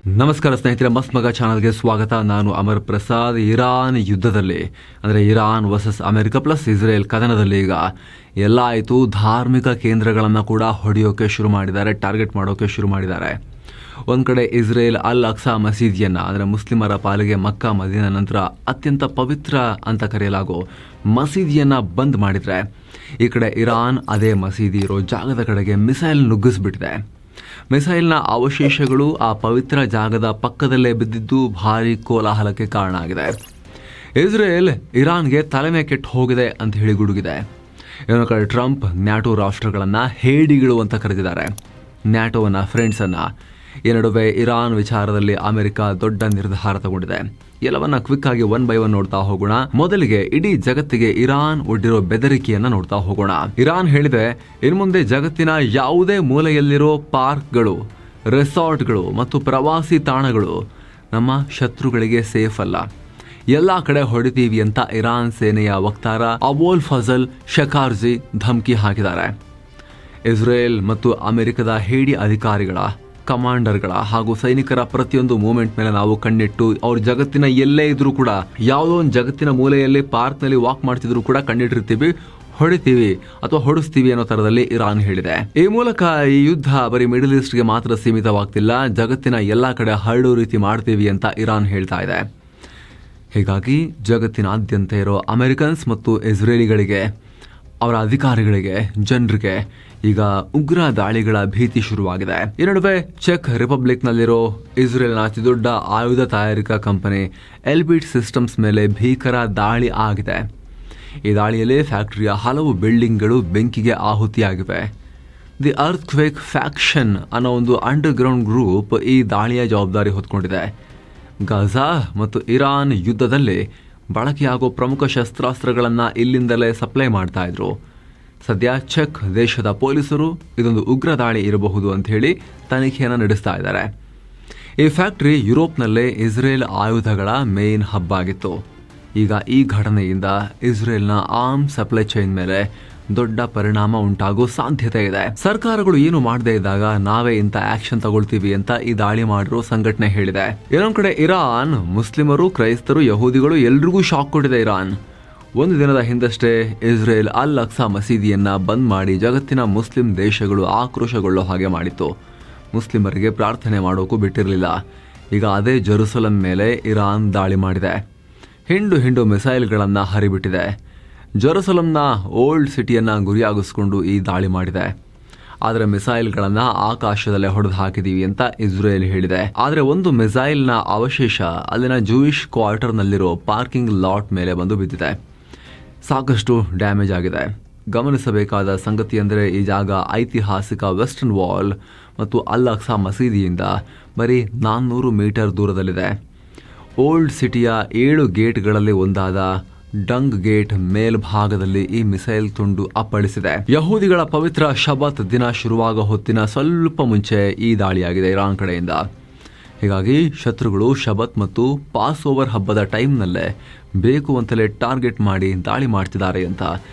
ನಮಸ್ಕಾರ ಸ್ನೇಹಿತರೆ, ಮಸ್ತ್ ಮಗ ಚಾನಲ್ಗೆ ಸ್ವಾಗತ. ನಾನು ಅಮರ್ ಪ್ರಸಾದ್. ಇರಾನ್ ಯುದ್ಧದಲ್ಲಿ ಅಂದರೆ Iran versus America plus Israel ಕದನದಲ್ಲಿ ಈಗ ಎಲ್ಲ ಆಯಿತು. ಧಾರ್ಮಿಕ ಕೇಂದ್ರಗಳನ್ನು ಕೂಡ ಹೊಡೆಯೋಕೆ ಶುರು ಮಾಡಿದ್ದಾರೆ, ಟಾರ್ಗೆಟ್ ಮಾಡೋಕೆ ಶುರು ಮಾಡಿದ್ದಾರೆ. ಒಂದು ಕಡೆ ಇಸ್ರೇಲ್ ಅಲ್ ಅಕ್ಸಾ ಮಸೀದಿಯನ್ನು ಅಂದರೆ ಮುಸ್ಲಿಮರ ಪಾಲಿಗೆ ಮಕ್ಕಾ ಮದೀನಾ ನಂತರ ಅತ್ಯಂತ ಪವಿತ್ರ ಅಂತ ಕರೆಯಲಾಗೋ ಮಸೀದಿಯನ್ನು ಬಂದ್ ಮಾಡಿದರೆ, ಈ ಕಡೆ ಇರಾನ್ ಅದೇ ಮಸೀದಿ ಇರೋ ಜಾಗದ ಕಡೆಗೆ ಮಿಸೈಲ್ ನುಗ್ಗಿಸ್ಬಿಟ್ಟಿದೆ. ಮಿಸೈಲ್ನ ಅವಶೇಷಗಳು ಆ ಪವಿತ್ರ ಜಾಗದ ಪಕ್ಕದಲ್ಲೇ ಬಿದ್ದಿದ್ದು ಭಾರಿ ಕೋಲಾಹಲಕ್ಕೆ ಕಾರಣ ಆಗಿದೆ. ಇಸ್ರೇಲ್ ಇರಾನ್ಗೆ ತಲೆಮೆ ಕೆಟ್ಟು ಹೋಗಿದೆ ಅಂತ ಹೇಳಿ ಗುಡುಗಿದೆ. ಇನ್ನೊಂದು ಕಡೆ ಟ್ರಂಪ್ ನ್ಯಾಟೋ ರಾಷ್ಟ್ರಗಳನ್ನು ಹೇಡಿಗಳು ಅಂತ ಕರೆದಿದ್ದಾರೆ, ನ್ಯಾಟೋವನ್ನ ಫ್ರೆಂಡ್ಸನ್ನು. ಈ ನಡುವೆ ಇರಾನ್ ವಿಚಾರದಲ್ಲಿ ಅಮೆರಿಕ ದೊಡ್ಡ ನಿರ್ಧಾರ ತಗೊಂಡಿದೆ. ಎಲ್ಲವನ್ನ ಕ್ವಿಕ್ ಆಗಿ ಒನ್ ಬೈ ಒನ್ ನೋಡ್ತಾ ಹೋಗೋಣ. ಮೊದಲಿಗೆ ಇಡೀ ಜಗತ್ತಿಗೆ ಇರಾನ್ ಒಡ್ಡಿರೋ ಬೆದರಿಕೆಯನ್ನ ನೋಡ್ತಾ ಹೋಗೋಣ. ಇರಾನ್ ಹೇಳಿದೆ, ಇನ್ನು ಮುಂದೆ ಜಗತ್ತಿನ ಯಾವುದೇ ಮೂಲೆಯಲ್ಲಿರೋ ಪಾರ್ಕ್ಗಳು, ರೆಸಾರ್ಟ್ಗಳು ಮತ್ತು ಪ್ರವಾಸಿ ತಾಣಗಳು ನಮ್ಮ ಶತ್ರುಗಳಿಗೆ ಸೇಫ್ ಅಲ್ಲ, ಎಲ್ಲಾ ಕಡೆ ಹೊಡಿತೀವಿ ಅಂತ ಇರಾನ್ ಸೇನೆಯ ವಕ್ತಾರ ಅಬೋಲ್ ಫಜಲ್ ಶಕಾರ್ಜಿ ಧಮಕಿ ಹಾಕಿದ್ದಾರೆ. ಇಸ್ರೇಲ್ ಮತ್ತು ಅಮೆರಿಕದ ಹೇಡಿ ಅಧಿಕಾರಿಗಳ, ಕಮಾಂಡರ್ಗಳ ಹಾಗೂ ಸೈನಿಕರ ಪ್ರತಿಯೊಂದು ಮೂವ್ಮೆಂಟ್ ಮೇಲೆ ನಾವು ಕಣ್ಣಿಟ್ಟು, ಅವ್ರ ಜಗತ್ತಿನ ಎಲ್ಲೇ ಇದ್ರೂ ಕೂಡ, ಯಾವುದೋ ಒಂದು ಜಗತ್ತಿನ ಮೂಲೆಯಲ್ಲಿ ಪಾರ್ಕ್ನಲ್ಲಿ ವಾಕ್ ಮಾಡ್ತಿದ್ರು ಕೂಡ ಕಣ್ಣಿಟ್ಟಿರ್ತೀವಿ, ಹೊಡಿತೀವಿ ಅಥವಾ ಹೊಡಿಸ್ತೀವಿ ಅನ್ನೋ ತರದಲ್ಲಿ ಇರಾನ್ ಹೇಳಿದೆ. ಈ ಮೂಲಕ ಈ ಯುದ್ಧ ಬರೀ ಮಿಡಲ್ ಈಸ್ಟ್ಗೆ ಮಾತ್ರ ಸೀಮಿತವಾಗ್ತಿಲ್ಲ, ಜಗತ್ತಿನ ಎಲ್ಲಾ ಕಡೆ ಹರಡೋ ರೀತಿ ಮಾಡ್ತೀವಿ ಅಂತ ಇರಾನ್ ಹೇಳ್ತಾ ಇದೆ. ಹೀಗಾಗಿ ಜಗತ್ತಿನಾದ್ಯಂತ ಇರೋ ಅಮೆರಿಕನ್ಸ್ ಮತ್ತು ಇಸ್ರೇಲಿಗಳಿಗೆ, ಅವರ ಅಧಿಕಾರಿಗಳಿಗೆ, ಜನರಿಗೆ ಈಗ ಉಗ್ರ ದಾಳಿಗಳ ಭೀತಿ ಶುರುವಾಗಿದೆ. ಈ ನಡುವೆ ಚೆಕ್ ರಿಪಬ್ಲಿಕ್ನಲ್ಲಿರೋ ಇಸ್ರೇಲ್ನ ಅತಿದೊಡ್ಡ ಆಯುಧ ತಯಾರಿಕಾ ಕಂಪನಿ ಎಲ್ಬಿಟ್ ಸಿಸ್ಟಮ್ಸ್ ಮೇಲೆ ಭೀಕರ ದಾಳಿ ಆಗಿದೆ. ಈ ದಾಳಿಯಲ್ಲಿ ಫ್ಯಾಕ್ಟರಿಯ ಹಲವು ಬಿಲ್ಡಿಂಗ್ಗಳು ಬೆಂಕಿಗೆ ಆಹುತಿಯಾಗಿವೆ. ದಿ ಅರ್ತ್ ಕ್ವೇಕ್ ಫ್ಯಾಕ್ಷನ್ ಅನ್ನೋ ಒಂದು ಅಂಡರ್ ಗ್ರೌಂಡ್ ಗ್ರೂಪ್ ಈ ದಾಳಿಯ ಜವಾಬ್ದಾರಿ ಹೊತ್ಕೊಂಡಿದೆ. ಗಾಜಾ ಮತ್ತು ಇರಾನ್ ಯುದ್ಧದಲ್ಲಿ ಬಳಕೆಯಾಗೋ ಪ್ರಮುಖ ಶಸ್ತ್ರಾಸ್ತ್ರಗಳನ್ನು ಇಲ್ಲಿಂದಲೇ ಸಪ್ಲೈ ಮಾಡ್ತಾ ಇದ್ರು. ಸದ್ಯ ಚೆಕ್ ದೇಶದ ಪೊಲೀಸರು ಇದೊಂದು ಉಗ್ರ ದಾಳಿ ಇರಬಹುದು ಅಂತ ಹೇಳಿ ತನಿಖೆಯನ್ನು ನಡೆಸ್ತಾ ಇದ್ದಾರೆ. ಈ ಫ್ಯಾಕ್ಟರಿ ಯುರೋಪ್ನಲ್ಲೇ ಇಸ್ರೇಲ್ ಆಯುಧಗಳ ಮೇನ್ ಹಬ್ ಆಗಿತ್ತು. ಈಗ ಈ ಘಟನೆಯಿಂದ ಇಸ್ರೇಲ್ನ ಆರ್ಮ್ ಸಪ್ಲೈ ಚೈನ್ ಮೇಲೆ ದೊಡ್ಡ ಪರಿಣಾಮ ಉಂಟಾಗೋ ಸಾಧ್ಯತೆ ಇದೆ. ಸರ್ಕಾರಗಳು ಏನು ಮಾಡದೇ ಇದ್ದಾಗ ನಾವೇ ಇಂಥ ಆಕ್ಷನ್ ತಗೊಳ್ತೀವಿ ಅಂತ ಈ ದಾಳಿ ಮಾಡಿರೋ ಸಂಘಟನೆ ಹೇಳಿದೆ. ಇನ್ನೊಂದು ಕಡೆ ಇರಾನ್ ಮುಸ್ಲಿಮರು, ಕ್ರೈಸ್ತರು, ಯಹೂದಿಗಳು ಎಲ್ರಿಗೂ ಶಾಕ್ ಕೊಟ್ಟಿದೆ. ಇರಾನ್ ಒಂದು ದಿನದ ಹಿಂದಷ್ಟೇ ಇಸ್ರೇಲ್ ಅಲ್ ಅಕ್ಸಾ ಮಸೀದಿಯನ್ನ ಬಂದ್ ಮಾಡಿ ಜಗತ್ತಿನ ಮುಸ್ಲಿಂ ದೇಶಗಳು ಆಕ್ರೋಶಗೊಳ್ಳೋ ಹಾಗೆ ಮಾಡಿತ್ತು. ಮುಸ್ಲಿಮರಿಗೆ ಪ್ರಾರ್ಥನೆ ಮಾಡೋಕ್ಕೂ ಬಿಟ್ಟಿರಲಿಲ್ಲ. ಈಗ ಅದೇ ಜೆರುಸಲಂ ಮೇಲೆ ಇರಾನ್ ದಾಳಿ ಮಾಡಿದೆ. ಹಿಂಡು ಮಿಸೈಲ್ಗಳನ್ನು ಹರಿಬಿಟ್ಟಿದೆ. ಜೆರುಸಲಂನ ಓಲ್ಡ್ ಸಿಟಿಯನ್ನ ಗುರಿಯಾಗಿಸ್ಕೊಂಡು ಈ ದಾಳಿ ಮಾಡಿದೆ. ಆದರೆ ಮಿಸೈಲ್ಗಳನ್ನು ಆಕಾಶದಲ್ಲೇ ಹೊಡೆದು ಹಾಕಿದೀವಿ ಅಂತ ಇಸ್ರೇಲ್ ಹೇಳಿದೆ. ಆದರೆ ಒಂದು ಮಿಸೈಲ್ನ ಅವಶೇಷ ಅಲ್ಲಿನ ಜೂಯಿಷ್ ಕ್ವಾರ್ಟರ್ನಲ್ಲಿರೋ ಪಾರ್ಕಿಂಗ್ ಲಾಟ್ ಮೇಲೆ ಬಂದು ಬಿದ್ದಿದೆ. ಸಾಕಷ್ಟು ಡ್ಯಾಮೇಜ್ ಆಗಿದೆ. ಗಮನಿಸಬೇಕಾದ ಸಂಗತಿ ಅಂದರೆ ಈ ಜಾಗ ಐತಿಹಾಸಿಕ ವೆಸ್ಟರ್ನ್ ವಾಲ್ ಮತ್ತು ಅಲ್ ಅಕ್ಸಾ ಮಸೀದಿಯಿಂದ ಬರೀ 400 ಮೀಟರ್ ದೂರದಲ್ಲಿದೆ. ಓಲ್ಡ್ ಸಿಟಿಯ 7 ಗೇಟ್ಗಳಲ್ಲಿ ಒಂದಾದ ಡಂಗ್ ಗೇಟ್ ಮೇಲ್ಭಾಗದಲ್ಲಿ ಈ ಮಿಸೈಲ್ ತುಂಡು ಅಪ್ಪಳಿಸಿದೆ. ಯಹೂದಿಗಳ ಪವಿತ್ರ ಶಬತ್ ದಿನ ಶುರುವಾಗೋ ಹೊತ್ತಿನ ಸ್ವಲ್ಪ ಮುಂಚೆ ಈ ದಾಳಿಯಾಗಿದೆ ಇರಾನ್ ಕಡೆಯಿಂದ. ಹೀಗಾಗಿ ಶತ್ರುಗಳು ಶಬತ್ ಮತ್ತು ಪಾಸ್ ಓವರ್ ಹಬ್ಬದ ಟೈಮ್ನಲ್ಲೇ ಬೇಕು ಅಂತಲೇ ಟಾರ್ಗೆಟ್ ಮಾಡಿ ದಾಳಿ ಮಾಡ್ತಿದ್ದಾರೆ ಅಂತ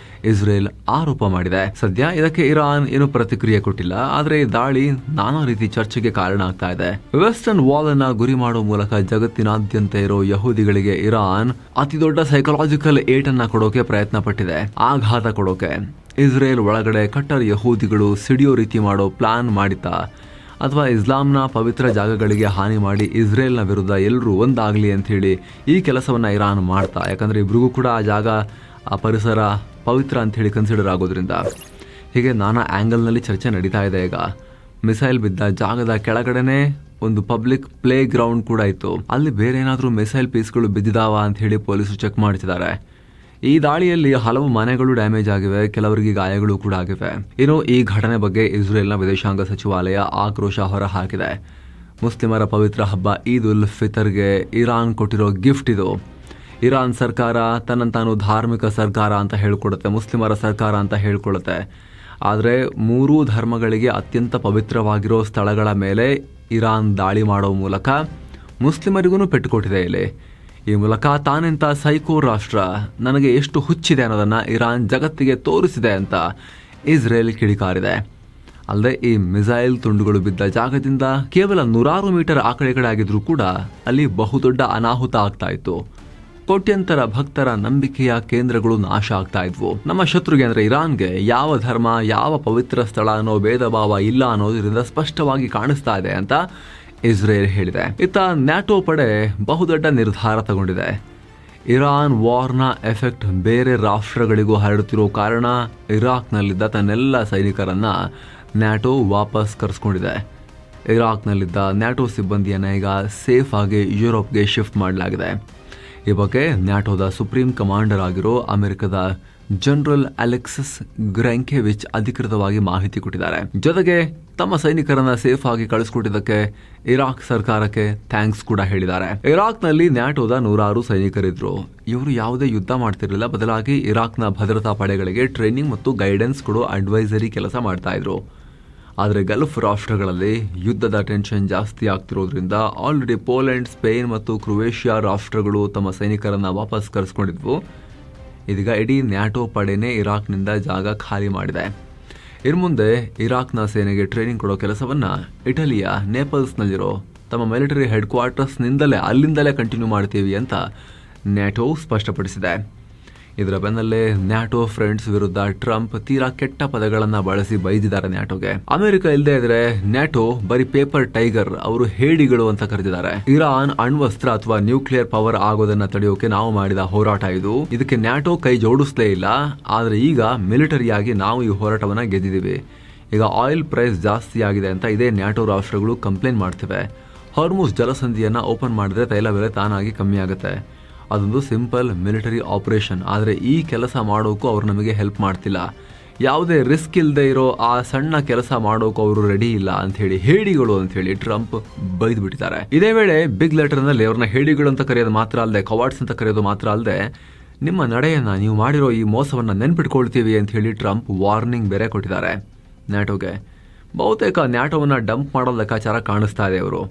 ಇಸ್ರೇಲ್ ಆರೋಪ ಮಾಡಿದೆ. ಸದ್ಯ ಇದಕ್ಕೆ ಇರಾನ್ ಏನು ಪ್ರತಿಕ್ರಿಯೆ ಕೊಟ್ಟಿಲ್ಲ. ಆದರೆ ಈ ದಾಳಿ ನಾನಾ ರೀತಿ ಚರ್ಚೆಗೆ ಕಾರಣ ಆಗ್ತಾ ಇದೆ. ವೆಸ್ಟರ್ನ್ ವಾಲ್ ಅನ್ನ ಗುರಿ ಮಾಡೋ ಮೂಲಕ ಜಗತ್ತಿನಾದ್ಯಂತ ಇರೋ ಯಹೂದಿಗಳಿಗೆ ಇರಾನ್ ಅತಿ ದೊಡ್ಡ ಸೈಕಲಾಜಿಕಲ್ ಏಟನ್ನ ಕೊಡೋಕೆ ಪ್ರಯತ್ನ ಪಟ್ಟಿದೆ, ಆಘಾತ ಕೊಡೋಕೆ. ಇಸ್ರೇಲ್ ಒಳಗಡೆ ಕಟ್ಟರ್ ಯಹೂದಿಗಳು ಸಿಡಿಯೋ ರೀತಿ ಮಾಡೋ ಪ್ಲಾನ್ ಮಾಡಿತ್ತಾ, ಅಥವಾ ಇಸ್ಲಾಂನ ಪವಿತ್ರ ಜಾಗಗಳಿಗೆ ಹಾನಿ ಮಾಡಿ ಇಸ್ರೇಲ್ನ ವಿರುದ್ಧ ಎಲ್ಲರೂ ಒಂದಾಗಲಿ ಅಂತ ಹೇಳಿ ಈ ಕೆಲಸವನ್ನ ಇರಾನ್ ಮಾಡ್ತಾ, ಯಾಕಂದ್ರೆ ಇಬ್ರಿಗೂ ಕೂಡ ಆ ಜಾಗ, ಆ ಪರಿಸರ ಪವಿತ್ರ ಅಂತ ಹೇಳಿ ಕನ್ಸಿಡರ್ ಆಗೋದ್ರಿಂದ. ಹೀಗೆ ನಾನಾ ಆ್ಯಂಗಲ್ನಲ್ಲಿ ಚರ್ಚೆ ನಡೀತಾ ಇದೆ. ಈಗ ಮಿಸೈಲ್ ಬಿದ್ದ ಜಾಗದ ಕೆಳಗಡೆನೆ ಒಂದು ಪಬ್ಲಿಕ್ ಪ್ಲೇ ಗ್ರೌಂಡ್ ಕೂಡ ಇತ್ತು. ಅಲ್ಲಿ ಬೇರೆ ಏನಾದರೂ ಮಿಸೈಲ್ ಪೀಸ್ಗಳು ಬಿದ್ದಿದಾವ ಅಂತ ಹೇಳಿ ಪೊಲೀಸರು ಚೆಕ್ ಮಾಡ್ತಿದ್ದಾರೆ. ಈ ದಾಳಿಯಲ್ಲಿ ಹಲವು ಮನೆಗಳು ಡ್ಯಾಮೇಜ್ ಆಗಿವೆ, ಕೆಲವರಿಗೆ ಗಾಯಗಳು ಕೂಡ ಆಗಿವೆ. ಇನ್ನು ಈ ಘಟನೆ ಬಗ್ಗೆ ಇಸ್ರೇಲ್ನ ವಿದೇಶಾಂಗ ಸಚಿವಾಲಯ ಆಕ್ರೋಶ ಹೊರ ಹಾಕಿದೆ. ಮುಸ್ಲಿಮರ ಪವಿತ್ರ ಹಬ್ಬ ಈದ್ ಉಲ್ ಫಿತರ್ಗೆ ಇರಾನ್ ಕೊಟ್ಟಿರೋ ಗಿಫ್ಟ್ ಇದು. ಇರಾನ್ ಸರ್ಕಾರ ತನ್ನಂತಾನು ಧಾರ್ಮಿಕ ಸರ್ಕಾರ ಅಂತ ಹೇಳ್ಕೊಡುತ್ತೆ, ಮುಸ್ಲಿಮರ ಸರ್ಕಾರ ಅಂತ ಹೇಳ್ಕೊಳುತ್ತೆ. ಆದರೆ 3 ಧರ್ಮಗಳಿಗೆ ಅತ್ಯಂತ ಪವಿತ್ರವಾಗಿರೋ ಸ್ಥಳಗಳ ಮೇಲೆ ಇರಾನ್ ದಾಳಿ ಮಾಡೋ ಮೂಲಕ ಮುಸ್ಲಿಮರಿಗೂ ಪೆಟ್ಟುಕೊಟ್ಟಿದೆ. ಇಲ್ಲಿ ಈ ಮೂಲಕ ತಾನೆಂತ ಸೈಕೋ ರಾಷ್ಟ್ರ, ನನಗೆ ಎಷ್ಟು ಹುಚ್ಚಿದೆ ಅನ್ನೋದನ್ನ ಇರಾನ್ ಜಗತ್ತಿಗೆ ತೋರಿಸಿದೆ ಅಂತ ಇಸ್ರೇಲ್ ಕಿಡಿಕಾರಿದೆ. ಅಲ್ಲದೆ ಈ ಮಿಸೈಲ್ ತುಂಡುಗಳು ಬಿದ್ದ ಜಾಗದಿಂದ ಕೇವಲ 100 ಮೀಟರ್ ಆ ಕಡೆ ಆಗಿದ್ರೂ ಕೂಡ ಅಲ್ಲಿ ಬಹುದೊಡ್ಡ ಅನಾಹುತ ಆಗ್ತಾ ಇತ್ತು. ಕೋಟ್ಯಂತರ ಭಕ್ತರ ನಂಬಿಕೆಯ ಕೇಂದ್ರಗಳು ನಾಶ ಆಗ್ತಾ ಇದ್ವು. ನಮ್ಮ ಶತ್ರುಗೆ ಅಂದ್ರೆ ಇರಾನ್ಗೆ ಯಾವ ಧರ್ಮ, ಯಾವ ಪವಿತ್ರ ಸ್ಥಳ ಅನ್ನೋ ಭೇದ ಭಾವ ಇಲ್ಲ ಅನ್ನೋದ್ರಿಂದ ಸ್ಪಷ್ಟವಾಗಿ ಕಾಣಿಸ್ತಾ ಇದೆ ಅಂತ ಇಸ್ರೇಲ್ ಹೇಳಿದೆ. ಇತ್ತ ನ್ಯಾಟೋ ಪಡೆ ಬಹುದೊಡ್ಡ ನಿರ್ಧಾರ ತಗೊಂಡಿದೆ. ಇರಾನ್ ವಾರ್ನ ಎಫೆಕ್ಟ್ ಬೇರೆ ರಾಷ್ಟ್ರಗಳಿಗೂ ಹರಡುತ್ತಿರೋ ಕಾರಣ ಇರಾಕ್ನಲ್ಲಿದ್ದ ತನ್ನೆಲ್ಲ ಸೈನಿಕರನ್ನ ನ್ಯಾಟೋ ವಾಪಸ್ ಕರೆಸ್ಕೊಂಡಿದೆ. ಇರಾಕ್ನಲ್ಲಿದ್ದ ನ್ಯಾಟೋ ಸಿಬ್ಬಂದಿಯನ್ನು ಈಗ ಸೇಫ್ ಆಗಿ ಯುರೋಪ್ಗೆ ಶಿಫ್ಟ್ ಮಾಡಲಾಗಿದೆ. ಈ ಬಗ್ಗೆ ನ್ಯಾಟೋದ ಸುಪ್ರೀಂ ಕಮಾಂಡರ್ ಆಗಿರೋ ಅಮೆರಿಕದ ಜನರಲ್ ಅಲೆಕ್ಸಿಸ್ ಗ್ರೆಂಕೆವಿಚ್ ಅಧಿಕೃತವಾಗಿ ಮಾಹಿತಿ ಕೊಟ್ಟಿದ್ದಾರೆ. ಜೊತೆಗೆ ತಮ್ಮ ಸೈನಿಕರನ್ನ ಸೇಫ್ ಆಗಿ ಕಳಿಸ್ಕೊಟ್ಟಿದ್ದಕ್ಕೆ ಇರಾಕ್ ಸರ್ಕಾರಕ್ಕೆ ಥ್ಯಾಂಕ್ಸ್ ಕೂಡ ಹೇಳಿದ್ದಾರೆ. ಇರಾಕ್ನಲ್ಲಿ ನ್ಯಾಟೋದ 100 ಸೈನಿಕರಿದ್ರು. ಇವರು ಯಾವುದೇ ಯುದ್ಧ ಮಾಡ್ತಿರ್ಲಿಲ್ಲ, ಬದಲಾಗಿ ಇರಾಕ್ನ ಭದ್ರತಾ ಪಡೆಗಳಿಗೆ ಟ್ರೈನಿಂಗ್ ಮತ್ತು ಗೈಡೆನ್ಸ್ ಕೊಡೋ ಅಡ್ವೈಸರಿ ಕೆಲಸ ಮಾಡ್ತಾ ಇದ್ರು. ಆದರೆ ಗಲ್ಫ್ ರಾಷ್ಟ್ರಗಳಲ್ಲಿ ಯುದ್ಧದ ಟೆನ್ಷನ್ ಜಾಸ್ತಿ ಆಗ್ತಿರೋದ್ರಿಂದ ಆಲ್ರೆಡಿ ಪೋಲೆಂಡ್, ಸ್ಪೇನ್ ಮತ್ತು ಕ್ರೊವೇಷಿಯಾ ರಾಷ್ಟ್ರಗಳು ತಮ್ಮ ಸೈನಿಕರನ್ನ ವಾಪಸ್ ಕರೆಸ್ಕೊಂಡಿದ್ವು. ಇದೀಗ ಇಡೀ ನ್ಯಾಟೋ ಪಡೆನೇ ಇರಾಕ್ನಿಂದ ಜಾಗ ಖಾಲಿ ಮಾಡಿದೆ. ಇನ್ನು ಮುಂದೆ ಇರಾಕ್ನ ಸೇನೆಗೆ ಟ್ರೈನಿಂಗ್ ಕೊಡೋ ಕೆಲಸವನ್ನ ಇಟಲಿಯ ನೇಪಲ್ಸ್ನಲ್ಲಿರೋ ತಮ್ಮ ಮಿಲಿಟರಿ ಹೆಡ್ ಕ್ವಾರ್ಟರ್ಸ್ನಿಂದಲೇ ಅಲ್ಲಿಂದಲೇ ಕಂಟಿನ್ಯೂ ಮಾಡ್ತೀವಿ ಅಂತ ನ್ಯಾಟೋ ಸ್ಪಷ್ಟಪಡಿಸಿದೆ. ಇದರ ಬೆನ್ನಲ್ಲೇ ನ್ಯಾಟೋ ಫ್ರೆಂಡ್ಸ್ ವಿರುದ್ಧ ಟ್ರಂಪ್ ತೀರಾ ಕೆಟ್ಟ ಪದಗಳನ್ನ ಬಳಸಿ ಬೈದಿದ್ದಾರೆ ನ್ಯಾಟೋಗೆ. ಅಮೆರಿಕ ಇಲ್ಲದೆ ಇದ್ರೆ ನ್ಯಾಟೋ ಬರೀ ಪೇಪರ್ ಟೈಗರ್, ಅವರು ಹೇಡಿಗಳು ಅಂತ ಕರೆದಿದ್ದಾರೆ. ಇರಾನ್ ಅಣ್ವಸ್ತ್ರ ಅಥವಾ ನ್ಯೂಕ್ಲಿಯರ್ ಪವರ್ ಆಗೋದನ್ನ ತಡೆಯೋಕೆ ನಾವು ಮಾಡಿದ ಹೋರಾಟ ಇದು. ಇದಕ್ಕೆ ನ್ಯಾಟೋ ಕೈ ಜೋಡಿಸ್ಲೇ ಇಲ್ಲ. ಆದ್ರೆ ಈಗ ಮಿಲಿಟರಿಯಾಗಿ ನಾವು ಈ ಹೋರಾಟವನ್ನ ಗೆದ್ದಿದ್ದೀವಿ. ಈಗ ಆಯಿಲ್ ಪ್ರೈಸ್ ಜಾಸ್ತಿ ಆಗಿದೆ ಅಂತ ಇದೇ ನ್ಯಾಟೋ ರಾಷ್ಟ್ರಗಳು ಕಂಪ್ಲೇಂಟ್ ಮಾಡ್ತಿವೆ. ಹಾರ್ಮುಜ್ ಜಲಸಂಧಿಯನ್ನ ಓಪನ್ ಮಾಡಿದ್ರೆ ತೈಲ ಬೆಲೆ ತಾನಾಗಿ ಕಮ್ಮಿ ಆಗುತ್ತೆ. ಅದೊಂದು ಸಿಂಪಲ್ ಮಿಲಿಟರಿ ಆಪರೇಷನ್. ಆದರೆ ಈ ಕೆಲಸ ಮಾಡೋಕ್ಕೂ ಅವ್ರು ನಮಗೆ ಹೆಲ್ಪ್ ಮಾಡ್ತಿಲ್ಲ. ಯಾವುದೇ ರಿಸ್ಕ್ ಇಲ್ಲದೆ ಇರೋ ಆ ಸಣ್ಣ ಕೆಲಸ ಮಾಡೋಕ್ಕೂ ಅವರು ರೆಡಿ ಇಲ್ಲ ಅಂತ ಹೇಳಿ ಹೇಡಿಗಳು ಅಂತ ಹೇಳಿ ಟ್ರಂಪ್ ಬೈದು ಬಿಟ್ಟಿದ್ದಾರೆ. ಇದೇ ವೇಳೆ ಬಿಗ್ ಲೆಟರ್ನಲ್ಲಿ ಅವ್ರನ್ನ ಹೇಡಿಗಳು ಅಂತ ಕರೆಯೋದು ಮಾತ್ರ ಅಲ್ಲದೆ, ಕವಾರ್ಡ್ಸ್ ಅಂತ ಕರೆಯೋದು ಮಾತ್ರ ಅಲ್ಲದೆ, ನಿಮ್ಮ ನಡೆಯನ್ನ, ನೀವು ಮಾಡಿರೋ ಈ ಮೋಸವನ್ನ ನೆನ್ಪಿಟ್ಕೊಳ್ತೀವಿ ಅಂತ ಹೇಳಿ ಟ್ರಂಪ್ ವಾರ್ನಿಂಗ್ ಬೇರೆ ಕೊಟ್ಟಿದ್ದಾರೆ ನ್ಯಾಟೋಗೆ. ಬಹುತೇಕ ನ್ಯಾಟೋವನ್ನ ಡಂಪ್ ಮಾಡೋ ಲೆಕ್ಕಾಚಾರ ಕಾಣಿಸ್ತಾ ಇದೆ ಅವರು.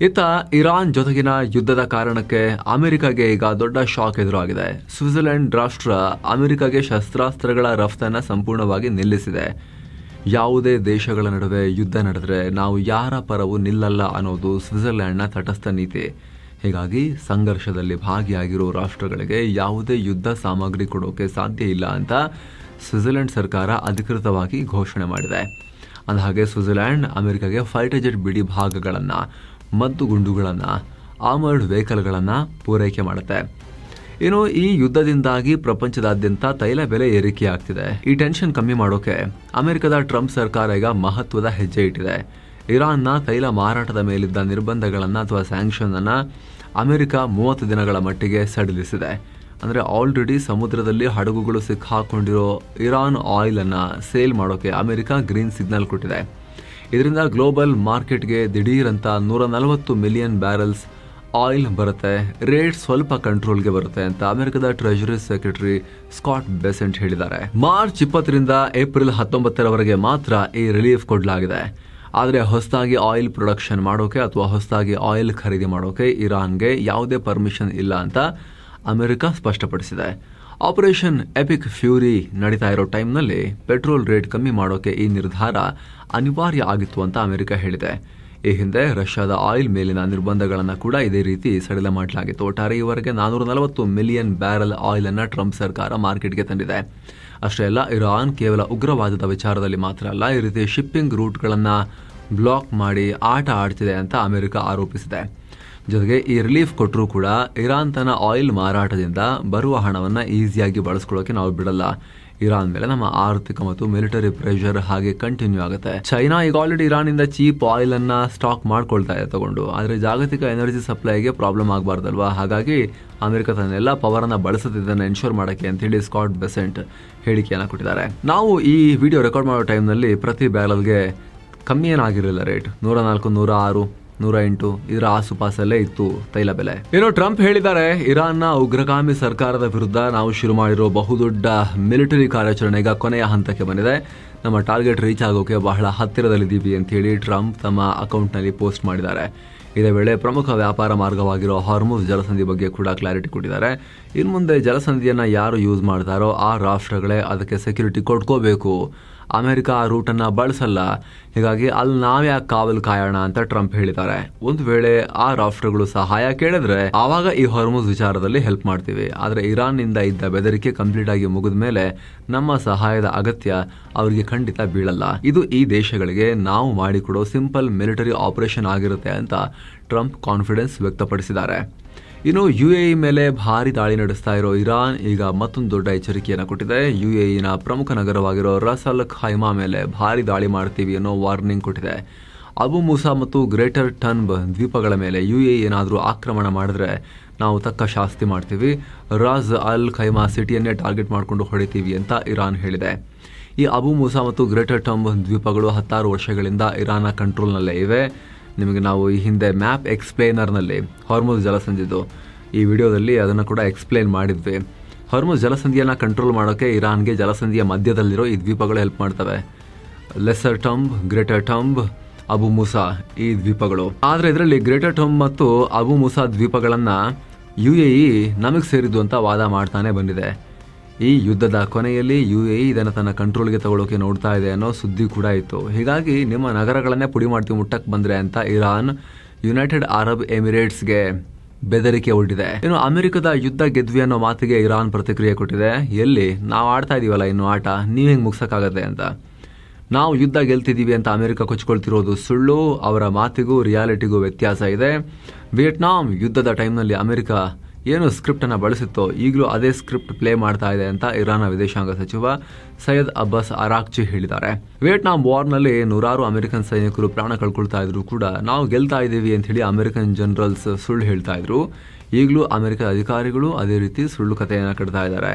ಇತ್ತ ಇರಾನ್ ಜೊತೆಗಿನ ಯುದ್ಧದ ಕಾರಣಕ್ಕೆ ಅಮೆರಿಕಾಗೆ ಈಗ ದೊಡ್ಡ ಶಾಕ್ ಎದುರಾಗಿದೆ. ಸ್ವಿಟ್ಜರ್ಲೆಂಡ್ ರಾಷ್ಟ್ರ ಅಮೆರಿಕಾಗೆ ಶಸ್ತ್ರಾಸ್ತ್ರಗಳ ರಫ್ತನ್ನ ಸಂಪೂರ್ಣವಾಗಿ ನಿಲ್ಲಿಸಿದೆ. ಯಾವುದೇ ದೇಶಗಳ ನಡುವೆ ಯುದ್ಧ ನಡೆದ್ರೆ ನಾವು ಯಾರ ಪರವೂ ನಿಲ್ಲಲ್ಲ ಅನ್ನೋದು ಸ್ವಿಟ್ಜರ್ಲೆಂಡ್ನ ತಟಸ್ಥ ನೀತಿ. ಹೀಗಾಗಿ ಸಂಘರ್ಷದಲ್ಲಿ ಭಾಗಿಯಾಗಿರೋ ರಾಷ್ಟ್ರಗಳಿಗೆ ಯಾವುದೇ ಯುದ್ಧ ಸಾಮಗ್ರಿ ಕೊಡೋಕೆ ಸಾಧ್ಯ ಇಲ್ಲ ಅಂತ ಸ್ವಿಟ್ಜರ್ಲೆಂಡ್ ಸರ್ಕಾರ ಅಧಿಕೃತವಾಗಿ ಘೋಷಣೆ ಮಾಡಿದೆ. ಅಂದಹಾಗೆ ಸ್ವಿಟ್ಜರ್ಲೆಂಡ್ ಅಮೆರಿಕಾಗೆ ಫೈಟರ್ ಜೆಟ್ ಬಿಡಿ ಭಾಗಗಳನ್ನು, ಮದ್ದುಗುಂಡುಗಳನ್ನು, ಆರ್ಮರ್ಡ್ ವೆಹಿಕಲ್ಗಳನ್ನು ಪೂರೈಕೆ ಮಾಡುತ್ತೆ. ಇನ್ನು ಈ ಯುದ್ಧದಿಂದಾಗಿ ಪ್ರಪಂಚದಾದ್ಯಂತ ತೈಲ ಬೆಲೆ ಏರಿಕೆಯಾಗ್ತಿದೆ. ಈ ಟೆನ್ಷನ್ ಕಮ್ಮಿ ಮಾಡೋಕೆ ಅಮೆರಿಕದ ಟ್ರಂಪ್ ಸರ್ಕಾರ ಈಗ ಮಹತ್ವದ ಹೆಜ್ಜೆ ಇಟ್ಟಿದೆ. ಇರಾನ್ನ ತೈಲ ಮಾರಾಟದ ಮೇಲಿದ್ದ ನಿರ್ಬಂಧಗಳನ್ನು ಅಥವಾ ಸ್ಯಾಂಕ್ಷನ್ ಅನ್ನು ಅಮೆರಿಕ 30 ದಿನಗಳ ಮಟ್ಟಿಗೆ ಸಡಿಲಿಸಿದೆ. ಅಂದರೆ ಆಲ್ರೆಡಿ ಸಮುದ್ರದಲ್ಲಿ ಹಡಗುಗಳು ಸಿಕ್ಕಾಕೊಂಡಿರೋ ಇರಾನ್ ಆಯಿಲ್ ಅನ್ನು ಸೇಲ್ ಮಾಡೋಕೆ ಅಮೆರಿಕ ಗ್ರೀನ್ ಸಿಗ್ನಲ್ ಕೊಟ್ಟಿದೆ. ಇದರಿಂದ ಗ್ಲೋಬಲ್ ಮಾರ್ಕೆಟ್ಗೆ ದಿಢೀರಂತ 140 ಮಿಲಿಯನ್ ಬ್ಯಾರಲ್ಸ್ ಆಯಿಲ್ ಬರುತ್ತೆ. ರೇಟ್ ಸ್ವಲ್ಪ ಕಂಟ್ರೋಲ್ಗೆ ಬರುತ್ತೆ ಅಂತ ಅಮೆರಿಕದ ಟ್ರೆಜರಿ ಸೆಕ್ರೆಟರಿ ಸ್ಕಾಟ್ ಬೆಸೆಂಟ್ ಹೇಳಿದ್ದಾರೆ. ಮಾರ್ಚ್ 20ರಿಂದ ಏಪ್ರಿಲ್ 19ರವರೆಗೆ ಮಾತ್ರ ಈ ರಿಲೀಫ್ ಕೊಡಲಾಗಿದೆ. ಆದರೆ ಹೊಸದಾಗಿ ಆಯಿಲ್ ಪ್ರೊಡಕ್ಷನ್ ಮಾಡೋಕೆ ಅಥವಾ ಹೊಸದಾಗಿ ಆಯಿಲ್ ಖರೀದಿ ಮಾಡೋಕೆ ಇರಾನ್ಗೆ ಯಾವುದೇ ಪರ್ಮಿಷನ್ ಇಲ್ಲ ಅಂತ ಅಮೆರಿಕ ಸ್ಪಷ್ಟಪಡಿಸಿದೆ. ಆಪರೇಷನ್ ಎಪಿಕ್ ಫ್ಯೂರಿ ನಡೀತಾ ಇರೋ ಟೈಮ್ನಲ್ಲಿ ಪೆಟ್ರೋಲ್ ರೇಟ್ ಕಮ್ಮಿ ಮಾಡೋಕೆ ಈ ನಿರ್ಧಾರ ಅನಿವಾರ್ಯ ಆಗಿತ್ತು ಅಂತ ಅಮೆರಿಕ ಹೇಳಿದೆ. ಈ ಹಿಂದೆ ರಷ್ಯಾದ ಆಯಿಲ್ ಮೇಲಿನ ನಿರ್ಬಂಧಗಳನ್ನು ಕೂಡ ಇದೇ ರೀತಿ ಸಡಿಲ ಮಾಡಲಾಗಿತ್ತು. ಒಟ್ಟಾರೆ ಈವರೆಗೆ 440 ಮಿಲಿಯನ್ ಬ್ಯಾರಲ್ ಆಯಿಲ್ ಅನ್ನು ಟ್ರಂಪ್ ಸರ್ಕಾರ ಮಾರ್ಕೆಟ್ಗೆ ತಂದಿದೆ. ಅಷ್ಟೇ ಅಲ್ಲ, ಇರಾನ್ ಕೇವಲ ಉಗ್ರವಾದದ ವಿಚಾರದಲ್ಲಿ ಮಾತ್ರ ಅಲ್ಲ, ಈ ರೀತಿ ಶಿಪ್ಪಿಂಗ್ ರೂಟ್ಗಳನ್ನು ಬ್ಲಾಕ್ ಮಾಡಿ ಆಟ ಆಡ್ತಿದೆ ಅಂತ ಅಮೆರಿಕ ಆರೋಪಿಸಿದೆ. ಜೊತೆಗೆ ಈ ರಿಲೀಫ್ ಕೊಟ್ಟರೂ ಕೂಡ ಇರಾನ್ ತನ್ನ ಆಯಿಲ್ ಮಾರಾಟದಿಂದ ಬರುವ ಹಣವನ್ನು ಈಸಿಯಾಗಿ ಬಳಸ್ಕೊಳ್ಳೋಕೆ ನಾವು ಬಿಡಲ್ಲ. ಇರಾನ್ ಮೇಲೆ ನಮ್ಮ ಆರ್ಥಿಕ ಮತ್ತು ಮಿಲಿಟರಿ ಪ್ರೆಷರ್ ಹಾಗೆ ಕಂಟಿನ್ಯೂ ಆಗುತ್ತೆ. ಚೈನಾ ಈಗ ಆಲ್ರೆಡಿ ಇರಾನಿಂದ ಚೀಪ್ ಆಯಿಲ್ ಅನ್ನ ಸ್ಟಾಕ್ ಮಾಡ್ಕೊಳ್ತಾ ಇದೆ ತಗೊಂಡು. ಆದರೆ ಜಾಗತಿಕ ಎನರ್ಜಿ ಸಪ್ಲೈಗೆ ಪ್ರಾಬ್ಲಮ್ ಆಗಬಾರ್ದಲ್ವಾ, ಹಾಗಾಗಿ ಅಮೆರಿಕ ತನ್ನೆಲ್ಲ ಪವರ್ ಅನ್ನ ಬಳಸುತ್ತಿದ್ದನ್ನು ಎನ್ಶೋರ್ ಮಾಡೋಕ್ಕೆ ಅಂತ ಹೇಳಿ ಸ್ಕಾಟ್ ಬೆಸೆಂಟ್ ಹೇಳಿಕೆಯನ್ನು ಕೊಟ್ಟಿದ್ದಾರೆ. ನಾವು ಈ ವಿಡಿಯೋ ರೆಕಾರ್ಡ್ ಮಾಡೋ ಟೈಮ್ನಲ್ಲಿ ಪ್ರತಿ ಬ್ಯಾರಲ್ಗೆ ಕಮ್ಮಿ ಏನಾಗಿರಲಿಲ್ಲ ರೇಟ್. 104, 106, 108 ಇದರ ಆಸುಪಾಸಲ್ಲೇ ಇತ್ತು ತೈಲ ಬೆಲೆ. ಏನೋ ಟ್ರಂಪ್ ಹೇಳಿದ್ದಾರೆ, ಇರಾನ್ನ ಉಗ್ರಗಾಮಿ ಸರ್ಕಾರದ ವಿರುದ್ಧ ನಾವು ಶುರು ಮಾಡಿರೋ ಬಹುದೊಡ್ಡ ಮಿಲಿಟರಿ ಕಾರ್ಯಾಚರಣೆ ಈಗ ಕೊನೆಯ ಹಂತಕ್ಕೆ ಬಂದಿದೆ. ನಮ್ಮ ಟಾರ್ಗೆಟ್ ರೀಚ್ ಆಗೋಕೆ ಬಹಳ ಹತ್ತಿರದಲ್ಲಿದ್ದೀವಿ ಅಂತ ಹೇಳಿ ಟ್ರಂಪ್ ತಮ್ಮ ಅಕೌಂಟ್ನಲ್ಲಿ ಪೋಸ್ಟ್ ಮಾಡಿದ್ದಾರೆ. ಇದೇ ವೇಳೆ ಪ್ರಮುಖ ವ್ಯಾಪಾರ ಮಾರ್ಗವಾಗಿರೋ ಹಾರ್ಮುಜ್ ಜಲಸಂಧಿ ಬಗ್ಗೆ ಕೂಡ ಕ್ಲಾರಿಟಿ ಕೊಟ್ಟಿದ್ದಾರೆ. ಇನ್ನು ಮುಂದೆ ಜಲಸಂಧಿಯನ್ನು ಯಾರು ಯೂಸ್ ಮಾಡ್ತಾರೋ ಆ ರಾಷ್ಟ್ರಗಳೇ ಅದಕ್ಕೆ ಸೆಕ್ಯೂರಿಟಿ ಕೊಟ್ಕೋಬೇಕು. ಅಮೆರಿಕ ಆ ರೂಟನ್ನು ಬಳಸಲ್ಲ. ಹೀಗಾಗಿ ಅಲ್ಲಿ ನಾವ್ಯಾಕೆ ಕಾವಲು ಕಾಯೋಣ ಅಂತ ಟ್ರಂಪ್ ಹೇಳಿದ್ದಾರೆ. ಒಂದು ವೇಳೆ ಆ ರಾಷ್ಟ್ರಗಳು ಸಹಾಯ ಕೇಳಿದ್ರೆ ಆವಾಗ ಈ ಹಾರ್ಮುಜ್ ವಿಚಾರದಲ್ಲಿ ಹೆಲ್ಪ್ ಮಾಡ್ತೀವಿ. ಆದರೆ ಇರಾನ್ನಿಂದ ಇದ್ದ ಬೆದರಿಕೆ ಕಂಪ್ಲೀಟ್ ಆಗಿ ಮುಗಿದ ಮೇಲೆ ನಮ್ಮ ಸಹಾಯದ ಅಗತ್ಯ ಅವರಿಗೆ ಖಂಡಿತ ಬೀಳಲ್ಲ. ಇದು ಈ ದೇಶಗಳಿಗೆ ನಾವು ಮಾಡಿಕೊಡೋ ಸಿಂಪಲ್ ಮಿಲಿಟರಿ ಆಪರೇಷನ್ ಆಗಿರುತ್ತೆ ಅಂತ ಟ್ರಂಪ್ ಕಾನ್ಫಿಡೆನ್ಸ್ ವ್ಯಕ್ತಪಡಿಸಿದ್ದಾರೆ. ಇನ್ನು UAE ಮೇಲೆ ಭಾರಿ ದಾಳಿ ನಡೆಸ್ತಾ ಇರೋ ಇರಾನ್ ಈಗ ಮತ್ತೊಂದು ದೊಡ್ಡ ಎಚ್ಚರಿಕೆಯನ್ನು ಕೊಟ್ಟಿದೆ. UAEನ ಪ್ರಮುಖ ನಗರವಾಗಿರೋ ರಸ್ ಅಲ್ ಖೈಮಾ ಮೇಲೆ ಭಾರಿ ದಾಳಿ ಮಾಡ್ತೀವಿ ಅನ್ನೋ ವಾರ್ನಿಂಗ್ ಕೊಟ್ಟಿದೆ. ಅಬು ಮೂಸಾ ಮತ್ತು ಗ್ರೇಟರ್ ಟನ್ಬ್ ದ್ವೀಪಗಳ ಮೇಲೆ UAE ಏನಾದರೂ ಆಕ್ರಮಣ ಮಾಡಿದ್ರೆ ನಾವು ತಕ್ಕ ಶಾಸ್ತಿ ಮಾಡ್ತೀವಿ, ರಸ್ ಅಲ್ ಖೈಮಾ ಸಿಟಿಯನ್ನೇ ಟಾರ್ಗೆಟ್ ಮಾಡಿಕೊಂಡು ಹೊಡಿತೀವಿ ಅಂತ ಇರಾನ್ ಹೇಳಿದೆ. ಈ ಅಬು ಮೂಸಾ ಮತ್ತು ಗ್ರೇಟರ್ ಟನ್ಬ್ ದ್ವೀಪಗಳು 16 ವರ್ಷಗಳಿಂದ ಇರಾನ್ನ ಕಂಟ್ರೋಲ್ನಲ್ಲೇ ಇವೆ. ನಿಮಗೆ ನಾವು ಈ ಹಿಂದೆ ಮ್ಯಾಪ್ ಎಕ್ಸ್ಪ್ಲೇನರ್ನಲ್ಲಿ ಹಾರ್ಮುಜ್ ಜಲಸಂಧಿದು ಈ ವಿಡಿಯೋದಲ್ಲಿ ಅದನ್ನು ಕೂಡ ಎಕ್ಸ್ಪ್ಲೇನ್ ಮಾಡಿದ್ವಿ. ಹಾರ್ಮುಜ್ ಜಲಸಂಧಿಯನ್ನು ಕಂಟ್ರೋಲ್ ಮಾಡೋಕ್ಕೆ ಇರಾನ್ಗೆ ಜಲಸಂಧಿಯ ಮಧ್ಯದಲ್ಲಿರೋ ಈ ದ್ವೀಪಗಳು ಹೆಲ್ಪ್ ಮಾಡ್ತವೆ. ಲೆಸರ್ ಟಂಬ್, ಗ್ರೇಟರ್ ಟಂಬ್, ಅಬು ಮೂಸಾ ಈ ದ್ವೀಪಗಳು. ಆದರೆ ಇದರಲ್ಲಿ ಗ್ರೇಟರ್ ಟಂಬ್ ಮತ್ತು ಅಬು ಮೂಸಾ ದ್ವೀಪಗಳನ್ನು UAE ನಮಗೆ ಸೇರಿದ್ದು ಅಂತ ವಾದ ಮಾಡ್ತಾನೆ ಬಂದಿದೆ. ಈ ಯುದ್ಧದ ಕೊನೆಯಲ್ಲಿ UAE ಇದನ್ನು ತನ್ನ ಕಂಟ್ರೋಲ್ಗೆ ತಗೊಳ್ಳೋಕೆ ನೋಡ್ತಾ ಇದೆ ಅನ್ನೋ ಸುದ್ದಿ ಕೂಡ ಇತ್ತು. ಹೀಗಾಗಿ ನಿಮ್ಮ ನಗರಗಳನ್ನೇ ಪುಡಿ ಮಾಡ್ತೀವಿ ಮುಟ್ಟಕ್ಕೆ ಬಂದರೆ ಅಂತ ಇರಾನ್ ಯುನೈಟೆಡ್ ಅರಬ್ ಎಮಿರೇಟ್ಸ್ಗೆ ಬೆದರಿಕೆ ಒಡ್ಡಿದೆ. ಇನ್ನು ಅಮೆರಿಕದ ಯುದ್ಧ ಗೆದ್ವಿ ಅನ್ನೋ ಮಾತಿಗೆ ಇರಾನ್ ಪ್ರತಿಕ್ರಿಯೆ ಕೊಟ್ಟಿದೆ. ಎಲ್ಲಿ ನಾವು ಆಡ್ತಾ ಇದೀವಲ್ಲ ಇನ್ನು ಆಟ, ನೀವು ಹೆಂಗೆ ಮುಗ್ಸಕ್ಕಾಗತ್ತೆ ಅಂತ. ನಾವು ಯುದ್ಧ ಗೆಲ್ತಿದ್ದೀವಿ ಅಂತ ಅಮೆರಿಕ ಕೊಚ್ಕೊಳ್ತಿರೋದು ಸುಳ್ಳು. ಅವರ ಮಾತಿಗೂ ರಿಯಾಲಿಟಿಗೂ ವ್ಯತ್ಯಾಸ ಇದೆ. ವಿಯೆಟ್ನಾಂ ಯುದ್ಧದ ಟೈಮ್ನಲ್ಲಿ ಅಮೆರಿಕ ಏನು ಸ್ಕ್ರಿಪ್ಟನ್ನು ಬಳಸಿತ್ತೋ ಈಗಲೂ ಅದೇ ಸ್ಕ್ರಿಪ್ಟ್ ಪ್ಲೇ ಮಾಡ್ತಾ ಇದೆ ಅಂತ ಇರಾನ್ನ ವಿದೇಶಾಂಗ ಸಚಿವ ಸೈಯದ್ ಅಬ್ಬಾಸ್ ಅರಾಕ್ಚಿ ಹೇಳಿದ್ದಾರೆ. ವಿಯೆಟ್ನಾಂ ವಾರ್ನಲ್ಲಿ ನೂರಾರು ಅಮೆರಿಕನ್ ಸೈನಿಕರು ಪ್ರಾಣ ಕಳ್ಕೊಳ್ತಾ ಇದ್ರು ಕೂಡ ನಾವು ಗೆಲ್ತಾ ಇದ್ದೀವಿ ಅಂತ ಹೇಳಿ ಅಮೆರಿಕನ್ ಜನರಲ್ಸ್ ಸುಳ್ಳು ಹೇಳ್ತಾ ಇದ್ರು. ಈಗಲೂ ಅಮೆರಿಕದ ಅಧಿಕಾರಿಗಳು ಅದೇ ರೀತಿ ಸುಳ್ಳು ಕಥೆಯನ್ನು ಕಟ್ತಾ ಇದ್ದಾರೆ.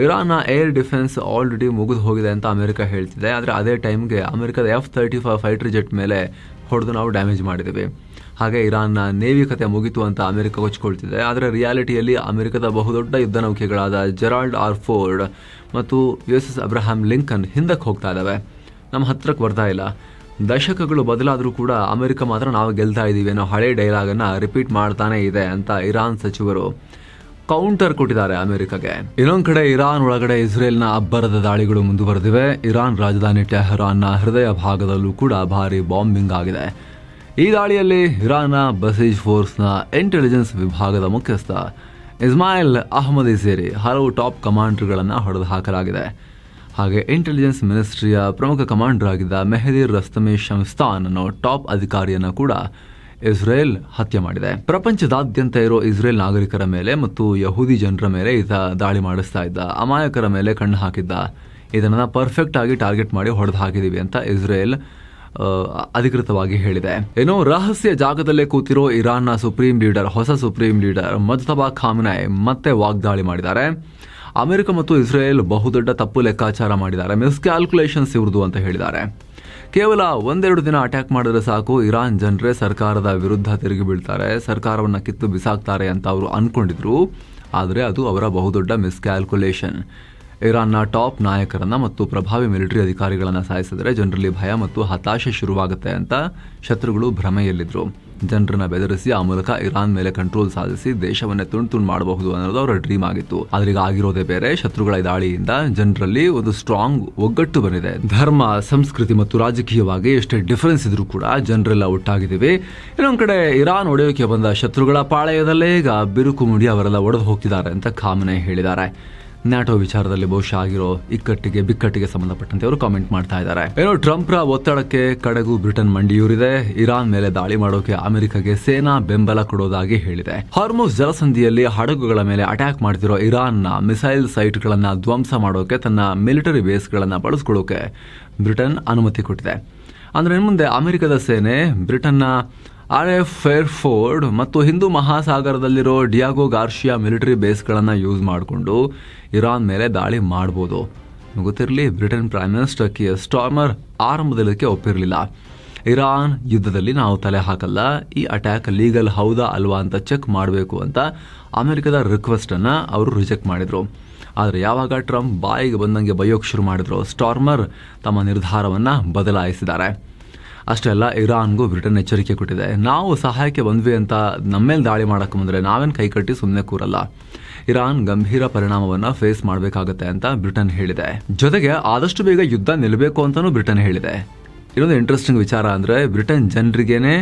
ಇರಾನ್ನ ಏರ್ ಡಿಫೆನ್ಸ್ ಆಲ್ರೆಡಿ ಮುಗಿದು ಹೋಗಿದೆ ಅಂತ ಅಮೆರಿಕ ಹೇಳ್ತಿದೆ. ಆದರೆ ಅದೇ ಟೈಮ್ಗೆ ಅಮೆರಿಕದ F-35 ಫೈಟರ್ ಜೆಟ್ ಮೇಲೆ ಹೊಡೆದು ನಾವು ಡ್ಯಾಮೇಜ್ ಮಾಡಿದ್ದೀವಿ. ಹಾಗೆ ಇರಾನ್ನ ನೇವಿ ಕತೆ ಮುಗಿತು ಅಂತ ಅಮೆರಿಕ ಕೊಚ್ಕೊಳ್ತಿದೆ. ಆದರೆ ರಿಯಾಲಿಟಿಯಲ್ಲಿ ಅಮೆರಿಕದ ಬಹುದೊಡ್ಡ ಯುದ್ಧ ನೌಕೆಗಳಾದ ಜೆರಾಲ್ಡ್ ಆರ್ ಫೋರ್ಡ್ ಮತ್ತು USS ಅಬ್ರಹಾಂ ಲಿಂಕನ್ ಹಿಂದಕ್ಕೆ ಹೋಗ್ತಾ ಇದ್ದಾವೆ, ನಮ್ಮ ಹತ್ರಕ್ಕೆ ಬರ್ತಾ ಇಲ್ಲ. ದಶಕಗಳು ಬದಲಾದರೂ ಕೂಡ ಅಮೆರಿಕ ಮಾತ್ರ ನಾವು ಗೆಲ್ತಾ ಇದ್ದೀವಿ ಅನ್ನೋ ಹಳೆ ಡೈಲಾಗನ್ನು ರಿಪೀಟ್ ಮಾಡ್ತಾನೆ ಇದೆ ಅಂತ ಇರಾನ್ ಸಚಿವರು ಕೌಂಟರ್ ಕೊಟ್ಟಿದ್ದಾರೆ ಅಮೆರಿಕಗೆ. ಇನ್ನೊಂದು ಕಡೆ ಇರಾನ್ ಒಳಗಡೆ ಇಸ್ರೇಲ್ನ ಅಬ್ಬರದ ದಾಳಿಗಳು ಮುಂದುವರೆದಿವೆ. ಇರಾನ್ ರಾಜಧಾನಿ ಟೆಹರಾನ್ನ ಹೃದಯ ಭಾಗದಲ್ಲೂ ಕೂಡ ಭಾರಿ ಬಾಂಬಿಂಗ್ ಆಗಿದೆ. ಈ ದಾಳಿಯಲ್ಲಿ ಇರಾನ್ನ ಬಸೀಜ್ ಫೋರ್ಸ್ನ ಇಂಟೆಲಿಜೆನ್ಸ್ ವಿಭಾಗದ ಮುಖ್ಯಸ್ಥ ಇಸ್ಮಾಯಿಲ್ ಅಹ್ಮದಿ ಸೇರಿ ಹಲವು ಟಾಪ್ ಕಮಾಂಡರ್ಗಳನ್ನು ಹೊಡೆದು ಹಾಕಲಾಗಿದೆ. ಹಾಗೆ ಇಂಟೆಲಿಜೆನ್ಸ್ ಮಿನಿಸ್ಟ್ರಿಯ ಪ್ರಮುಖ ಕಮಾಂಡರ್ ಆಗಿದ್ದ ಮೆಹದಿ ರಸ್ತಮಿ ಶಮ್ಸ್ತಾನ್ ಅನ್ನೋ ಟಾಪ್ ಅಧಿಕಾರಿಯನ್ನು ಕೂಡ ಇಸ್ರೇಲ್ ಹತ್ಯೆ ಮಾಡಿದೆ. ಪ್ರಪಂಚದಾದ್ಯಂತ ಇರೋ ಇಸ್ರೇಲ್ ನಾಗರಿಕರ ಮೇಲೆ ಮತ್ತು ಯಹೂದಿ ಜನರ ಮೇಲೆ ಈತ ದಾಳಿ ಮಾಡಿಸ್ತಾ ಇದ್ದ, ಅಮಾಯಕರ ಮೇಲೆ ಕಣ್ಣು ಹಾಕಿದ್ದ. ಇದನ್ನ ಪರ್ಫೆಕ್ಟ್ ಆಗಿ ಟಾರ್ಗೆಟ್ ಮಾಡಿ ಹೊಡೆದು ಹಾಕಿದೀವಿ ಅಂತ ಇಸ್ರೇಲ್ ಅಧಿಕೃತವಾಗಿ ಹೇಳಿದೆ. ಏನೋ ರಹಸ್ಯ ಜಾಗದಲ್ಲೇ ಕೂತಿರೋ ಇರಾನ್ನ ಹೊಸ ಸುಪ್ರೀಂ ಲೀಡರ್ ಮುಜ್ತಬಾ ಖಾಮೆನಿ ಮತ್ತೆ ವಾಗ್ದಾಳಿ ಮಾಡಿದ್ದಾರೆ. ಅಮೆರಿಕ ಮತ್ತು ಇಸ್ರೇಲ್ ಬಹುದೊಡ್ಡ ತಪ್ಪು ಲೆಕ್ಕಾಚಾರ ಮಾಡಿದ್ದಾರೆ, ಮಿಸ್ಕ್ಯಾಲ್ಕುಲೇಷನ್ಸ್ ಇವ್ರದು ಅಂತ ಹೇಳಿದ್ದಾರೆ. ಕೇವಲ 1-2 ದಿನ ಅಟ್ಯಾಕ್ ಮಾಡಿದ್ರೆ ಸಾಕು, ಇರಾನ್ ಜನರೇ ಸರ್ಕಾರದ ವಿರುದ್ಧ ತಿರುಗಿ ಬೀಳ್ತಾರೆ, ಸರ್ಕಾರವನ್ನು ಕಿತ್ತು ಬಿಸಾಕ್ತಾರೆ ಅಂತ ಅವರು ಅನ್ಕೊಂಡಿದ್ರು. ಆದರೆ ಅದು ಅವರ ಬಹುದೊಡ್ಡ ಮಿಸ್ಕ್ಯಾಲ್ಕುಲೇಷನ್. ಇರಾನ್ನ ಟಾಪ್ ನಾಯಕರನ್ನ ಮತ್ತು ಪ್ರಭಾವಿ ಮಿಲಿಟರಿ ಅಧಿಕಾರಿಗಳನ್ನ ಸಾಯಿಸಿದ್ರೆ ಜನರಲ್ಲಿ ಭಯ ಮತ್ತು ಹತಾಶೆ ಶುರುವಾಗುತ್ತೆ ಅಂತ ಶತ್ರುಗಳು ಭ್ರಮೆಯಲ್ಲಿದ್ರು. ಜನರನ್ನ ಬೆದರಿಸಿ ಆ ಮೂಲಕ ಇರಾನ್ ಮೇಲೆ ಕಂಟ್ರೋಲ್ ಸಾಧಿಸಿ ದೇಶವನ್ನೇ ತುಂಡು ಮಾಡಬಹುದು ಅನ್ನೋದು ಅವರ ಡ್ರೀಮ್ ಆಗಿತ್ತು. ಆದ್ರೆ ಈಗ ಆಗಿರೋದೇ ಬೇರೆ. ಶತ್ರುಗಳ ದಾಳಿಯಿಂದ ಜನರಲ್ಲಿ ಒಂದು ಸ್ಟ್ರಾಂಗ್ ಒಗ್ಗಟ್ಟು ಬಂದಿದೆ. ಧರ್ಮ, ಸಂಸ್ಕೃತಿ ಮತ್ತು ರಾಜಕೀಯವಾಗಿ ಎಷ್ಟೇ ಡಿಫರೆನ್ಸ್ ಇದ್ರೂ ಕೂಡ ಜನರೆಲ್ಲ ಒಟ್ಟಾಗಿದ್ದೀವಿ. ಇನ್ನೊಂದ್ ಕಡೆ ಇರಾನ್ ಒಡೆಯೋಕೆ ಬಂದ ಶತ್ರುಗಳ ಪಾಳೆಯದಲ್ಲೇ ಈಗ ಬಿರುಕು ಮುಡಿ ಅವರೆಲ್ಲ ಒಡೆದು ಹೋಗ್ತಿದ್ದಾರೆ ಅಂತ ಖಾಮೆನಿ ಹೇಳಿದ್ದಾರೆ. ನ್ಯಾಟೋ ವಿಚಾರದಲ್ಲಿ ಬಹುಶಃ ಆಗಿರೋ ಬಿಕ್ಕಟ್ಟಿಗೆ ಸಂಬಂಧಪಟ್ಟಂತೆ ಅವರು ಕಾಮೆಂಟ್ ಮಾಡ್ತಾ ಇದ್ದಾರೆ. ಏನೋ ಟ್ರಂಪ್ರ ಒತ್ತಡಕ್ಕೆ ಕಡೆಗೂ ಬ್ರಿಟನ್ ಮಂಡಿಯೂರಿದೆ. ಇರಾನ್ ಮೇಲೆ ದಾಳಿ ಮಾಡೋಕೆ ಅಮೆರಿಕಗೆ ಸೇನಾ ಬೆಂಬಲ ಕೊಡೋದಾಗಿ ಹೇಳಿದೆ. ಹಾರ್ಮುಜ್ ಜಲಸಂಧಿಯಲ್ಲಿ ಹಡಗುಗಳ ಮೇಲೆ ಅಟ್ಯಾಕ್ ಮಾಡ್ತಿರೋ ಇರಾನ್ನ ಮಿಸೈಲ್ ಸೈಟ್ಗಳನ್ನ ಧ್ವಂಸ ಮಾಡೋಕೆ ತನ್ನ ಮಿಲಿಟರಿ ಬೇಸ್ಗಳನ್ನ ಬಳಸ್ಕೊಳ್ಳೋಕೆ ಬ್ರಿಟನ್ ಅನುಮತಿ ಕೊಟ್ಟಿದೆ. ಅಂದ್ರೆ ಮುಂದೆ ಅಮೆರಿಕದ ಸೇನೆ ಬ್ರಿಟನ್ನ RF ಫೇರ್ಫೋರ್ಡ್ ಮತ್ತು ಹಿಂದೂ ಮಹಾಸಾಗರದಲ್ಲಿರೋ ಡಿಯಾಗೋ ಗಾರ್ಷಿಯಾ ಮಿಲಿಟರಿ ಬೇಸ್ಗಳನ್ನು ಯೂಸ್ ಮಾಡಿಕೊಂಡು ಇರಾನ್ ಮೇಲೆ ದಾಳಿ ಮಾಡ್ಬೋದು. ಗೊತ್ತಿರಲಿ, Britain prime minister Keir Starmer ಆರಂಭದಲ್ಲಕ್ಕೆ ಒಪ್ಪಿರಲಿಲ್ಲ. ಇರಾನ್ ಯುದ್ಧದಲ್ಲಿ ನಾವು ತಲೆ ಹಾಕಲ್ಲ, ಈ ಅಟ್ಯಾಕ್ ಲೀಗಲ್ ಹೌದಾ ಅಲ್ವಾ ಅಂತ ಚೆಕ್ ಮಾಡಬೇಕು ಅಂತ ಅಮೆರಿಕದ ರಿಕ್ವೆಸ್ಟನ್ನು ಅವರು ರಿಜೆಕ್ಟ್ ಮಾಡಿದರು. ಆದರೆ ಯಾವಾಗ ಟ್ರಂಪ್ ಬಾಯಿಗೆ ಬಂದಂಗೆ ಬೈಯೋಕೆ ಶುರು ಮಾಡಿದ್ರು, ಸ್ಟಾರ್ಮರ್ ತಮ್ಮ ನಿರ್ಧಾರವನ್ನು ಬದಲಾಯಿಸಿದ್ದಾರೆ. ಅಷ್ಟೇ ಅಲ್ಲ, ಇರಾನ್ಗೂ ಬ್ರಿಟನ್ ಎಚ್ಚರಿಕೆ ಕೊಟ್ಟಿದೆ. ನಾವು ಸಹಾಯಕ್ಕೆ ಬಂದ್ವಿ ಅಂತ ನಮ್ಮೇಲೆ ದಾಳಿ ಮಾಡಕ್ಕೆ ಬಂದರೆ ನಾವೇನು ಕೈಕಟ್ಟಿ ಸುಮ್ಮನೆ ಕೂರಲ್ಲ. ಇರಾನ್ ಗಂಭೀರ ಪರಿಣಾಮವನ್ನು ಫೇಸ್ ಮಾಡಬೇಕಾಗತ್ತೆ ಅಂತ ಬ್ರಿಟನ್ ಹೇಳಿದೆ. ಜೊತೆಗೆ ಆದಷ್ಟು ಬೇಗ ಯುದ್ಧ ನಿಲ್ಲಬೇಕು ಅಂತಲೂ ಬ್ರಿಟನ್ ಹೇಳಿದೆ. ಇನ್ನೊಂದು ಇಂಟ್ರೆಸ್ಟಿಂಗ್ ವಿಚಾರ ಅಂದರೆ, ಬ್ರಿಟನ್ ಜನರಿಗೇನೆ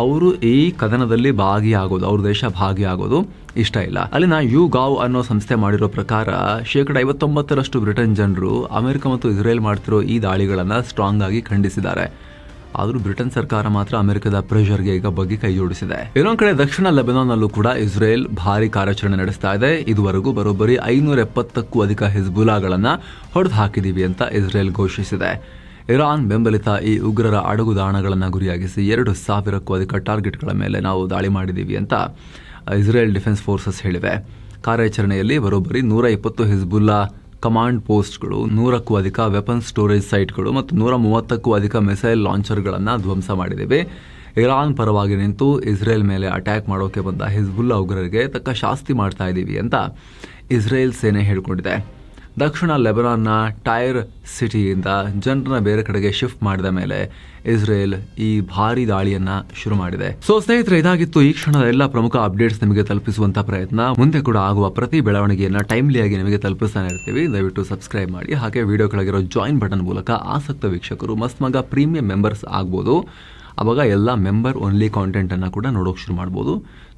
ಅವರು ಈ ಕದನದಲ್ಲಿ ಭಾಗಿಯಾಗೋದು, ಅವ್ರ ದೇಶ ಭಾಗಿಯಾಗೋದು ಇಷ್ಟ ಇಲ್ಲ. ಅಲ್ಲಿನ ಯುಗಾವ್ ಅನ್ನೋ ಸಂಸ್ಥೆ ಮಾಡಿರೋ ಪ್ರಕಾರ 59% ಬ್ರಿಟನ್ ಜನರು ಅಮೆರಿಕ ಮತ್ತು ಇಸ್ರೇಲ್ ಮಾಡ್ತಿರೋ ಈ ದಾಳಿಗಳನ್ನು ಸ್ಟ್ರಾಂಗ್ ಆಗಿ ಖಂಡಿಸಿದ್ದಾರೆ. ಆದರೂ ಬ್ರಿಟನ್ ಸರ್ಕಾರ ಮಾತ್ರ ಅಮೆರಿಕದ ಪ್ರೆಷರ್ಗೆ ಈಗ ಬಗ್ಗೆ ಕೈ ಜೋಡಿಸಿದೆ. ಇನ್ನೊಂದು ಕಡೆ ದಕ್ಷಿಣ ಲೆಬನಾನ್ನಲ್ಲೂ ಕೂಡ ಇಸ್ರೇಲ್ ಭಾರಿ ಕಾರ್ಯಾಚರಣೆ ನಡೆಸ್ತಾ ಇದೆ. ಇದುವರೆಗೂ ಬರೋಬ್ಬರಿ 570ಕ್ಕೂ ಅಧಿಕ ಹಿಜ್ಬುಲಾಗಳನ್ನು ಹೊಡೆದು ಹಾಕಿದೀವಿ ಅಂತ ಇಸ್ರೇಲ್ ಘೋಷಿಸಿದೆ. ಇರಾನ್ ಬೆಂಬಲಿತ ಈ ಉಗ್ರರ ಅಡಗುದಾಣಗಳನ್ನು ಗುರಿಯಾಗಿಸಿ 2,000ಕ್ಕೂ ಅಧಿಕ ಟಾರ್ಗೆಟ್ಗಳ ಮೇಲೆ ನಾವು ದಾಳಿ ಮಾಡಿದ್ದೀವಿ ಅಂತ ಇಸ್ರೇಲ್ ಡಿಫೆನ್ಸ್ ಫೋರ್ಸಸ್ ಹೇಳಿವೆ. ಕಾರ್ಯಾಚರಣೆಯಲ್ಲಿ ಬರೋಬ್ಬರಿ 120 ಹಿಜ್ಬುಲ್ಲಾ ಕಮಾಂಡ್ ಪೋಸ್ಟ್ಗಳು, 100ಕ್ಕೂ ಅಧಿಕ ವೆಪನ್ ಸ್ಟೋರೇಜ್ ಸೈಟ್ಗಳು ಮತ್ತು 130ಕ್ಕೂ ಅಧಿಕ ಮಿಸೈಲ್ ಲಾಂಚರ್ಗಳನ್ನು ಧ್ವಂಸ ಮಾಡಿದ್ದೇವೆ. ಇರಾನ್ ಪರವಾಗಿ ನಿಂತು ಇಸ್ರೇಲ್ ಮೇಲೆ ಅಟ್ಯಾಕ್ ಮಾಡೋಕೆ ಬಂದ ಹಿಜ್ಬುಲ್ಲಾ ಉಗ್ರರಿಗೆ ತಕ್ಕ ಶಾಸ್ತಿ ಮಾಡ್ತಾ ಇದ್ದೀವಿ ಅಂತ ಇಸ್ರೇಲ್ ಸೇನೆ ಹೇಳಿಕೊಂಡಿದೆ. ದಕ್ಷಿಣ ಲೆಬನಾನ್ನ ಟೈರ್ ಸಿಟಿಯಿಂದ ಜನರನ್ನ ಬೇರೆ ಕಡೆಗೆ ಶಿಫ್ಟ್ ಮಾಡಿದ ಮೇಲೆ ಇಸ್ರೇಲ್ ಈ ಭಾರಿ ದಾಳಿಯನ್ನ ಶುರು ಮಾಡಿದೆ. ಸೊ ಸ್ನೇಹಿತರೆ, ಇದಾಗಿತ್ತು ಈ ಕ್ಷಣದ ಎಲ್ಲ ಪ್ರಮುಖ ಅಪ್ಡೇಟ್ಸ್ ನಿಮಗೆ ತಲುಪಿಸುವಂತ ಪ್ರಯತ್ನ. ಮುಂದೆ ಕೂಡ ಆಗುವ ಪ್ರತಿ ಬೆಳವಣಿಗೆಯನ್ನ ಟೈಮ್ಲಿಯಾಗಿ ನಿಮಗೆ ತಲುಪಿಸ್ತಾನೆ ಇರ್ತೀವಿ. ದಯವಿಟ್ಟು ಸಬ್ಸ್ಕ್ರೈಬ್ ಮಾಡಿ. ಹಾಗೆ ವಿಡಿಯೋ ಕೆಳಗಿರೋ ಜಾಯಿನ್ ಬಟನ್ ಮೂಲಕ ಆಸಕ್ತ ವೀಕ್ಷಕರು ಮಸ್ತ್ ಮಗ ಪ್ರೀಮಿಯಂ ಮೆಂಬರ್ಸ್ ಆಗ್ಬೋದು. ಆವಾಗ ಎಲ್ಲ ಮೆಂಬರ್ ಓನ್ಲಿ ಕಾಂಟೆಂಟನ್ನು ಕೂಡ ನೋಡೋಕೆ ಶುರು ಮಾಡ್ಬೋದು.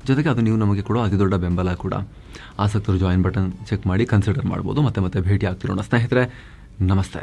ಜೊತೆಗೆ ಅದು ನೀವು ನಮಗೆ ಕೊಡೋ ಅತಿ ದೊಡ್ಡ ಬೆಂಬಲ ಕೂಡ. ಆಸಕ್ತರು ಜಾಯಿನ್ ಬಟನ್ ಚೆಕ್ ಮಾಡಿ ಕನ್ಸಿಡರ್ ಮಾಡ್ಬೋದು. ಮತ್ತೆ ಭೇಟಿ ಆಗ್ತಿರೋಣ ಸ್ನೇಹಿತರೆ. ನಮಸ್ತೆ.